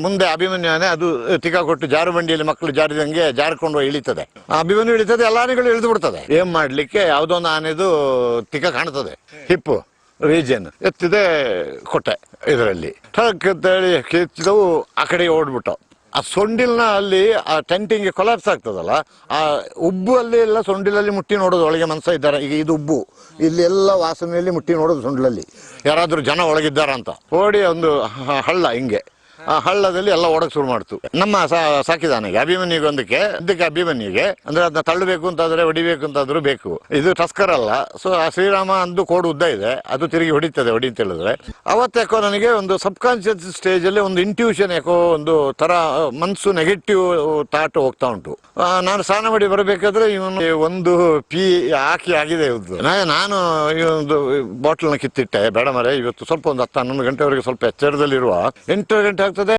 ಮುಂದೆ ಅಭಿಮನ್ಯುನೇ ಅದು ತಿಕ್ಕ ಕೊಟ್ಟು ಜಾರು ಬಂಡಿಯಲ್ಲಿ ಮಕ್ಕಳು ಜಾರಿದಂಗೆ ಜಾರ್ಕೊಂಡು ಇಳಿತದೆ. ಅಭಿಮನ್ಯು ಇಳಿತದೆ, ಎಲ್ಲ ಆನೆಗಳು ಇಳಿದು ಬಿಡ್ತದೆ. ಏನ್ ಮಾಡ್ಲಿಕ್ಕೆ ಯಾವುದೋ ಒಂದು ಆನೆದು ತಿಕ್ಕ ಕಾಣ್ತದೆ, ಹಿಪ್ಪು ರೀಜನ್ ಎತ್ತಿದೆ ಕೊಟ್ಟೆ ಇದರಲ್ಲಿ ಠಕ್ ಅಂತೇಳಿ ಕಿಚ್ಚಿದವು, ಆ ಕಡೆ ಓಡ್ಬಿಟ್ಟು ಆ ಸೊಂಡಿಲ್ನ ಅಲ್ಲಿ ಆ ಟೆಂಟಿಂಗ್ ಕೊಲಾಪ್ಸ್ ಆಗ್ತದಲ್ಲ, ಆ ಉಬ್ಬು ಅಲ್ಲಿ ಎಲ್ಲ ಸೊಂಡಿಲಲ್ಲಿ ಮುಟ್ಟಿ ನೋಡೋದು, ಒಳಗೆ ಮನಸ್ಸ ಇದ್ದಾರೆ ಈಗ ಇದು ಉಬ್ಬು, ಇಲ್ಲಿ ಎಲ್ಲ ವಾಸನೆಯಲ್ಲಿ ಮುಟ್ಟಿ ನೋಡೋದು ಸೊಂಡಿಲಲ್ಲಿ ಯಾರಾದ್ರೂ ಜನ ಒಳಗಿದ್ದಾರ ಅಂತ. ಓಡಿ ಒಂದು ಹಳ್ಳ, ಹಿಂಗೆ ಆ ಹಳ್ಳದಲ್ಲಿ ಎಲ್ಲ ಓಡಕ್ ಶುರು ಮಾಡ್ತು. ನಮ್ಮ ಸಾಕಿದಾನೆಗೆ ಅಭಿಮನ್ಯುಗೊಂದಕ್ಕೆ ಇದಕ್ಕೆ ಅಭಿಮನ್ಯುಗೆ ಅಂದ್ರೆ ಅದನ್ನ ತಳ್ಳಬೇಕು ಅಂತಾದ್ರೆ ಹೊಡಿಬೇಕು ಅಂತಾದ್ರೂ ಬೇಕು. ಇದು ಟಸ್ಕರ್ ಅಲ್ಲ. ಸೊ ಆ ಶ್ರೀರಾಮ ಅಂದು ಕೋಡು ಉದ್ದ ಇದೆ, ಅದು ತಿರುಗಿ ಹೊಡಿತದೆ ಹೊಡಿ ಅಂತ ಹೇಳಿದ್ರೆ. ಅವತ್ತು ಯಾಕೋ ನನಗೆ ಒಂದು ಸಬ್ ಕಾನ್ಶಿಯಸ್ ಸ್ಟೇಜ್ ಅಲ್ಲಿ ಒಂದು ಇಂಟ್ಯೂಷನ್, ಯಾಕೋ ಒಂದು ತರ ಮನ್ಸು ನೆಗೆಟಿವ್ ಥಾಟ್ ಹೋಗ್ತಾ ಉಂಟು. ನಾನು ಸ್ನಾನ ಮಾಡಿ ಬರಬೇಕಾದ್ರೆ ಇವನು ಒಂದು ಪಿ ಹಾಕಿ ಆಗಿದೆ ಇವ್ದು. ನಾನು ಈ ಒಂದು ಬಾಟಲ್ನ ಕಿತ್ತಿಟ್ಟೆ, ಬೇಡ ಮರೆ ಇವತ್ತು ಸ್ವಲ್ಪ ಒಂದು 10-11 ಗಂಟೆವರೆಗೆ ಸ್ವಲ್ಪ ಎಚ್ಚರದಲ್ಲಿರುವ. 8 ಗಂಟೆ ಆಗ್ತದೆ,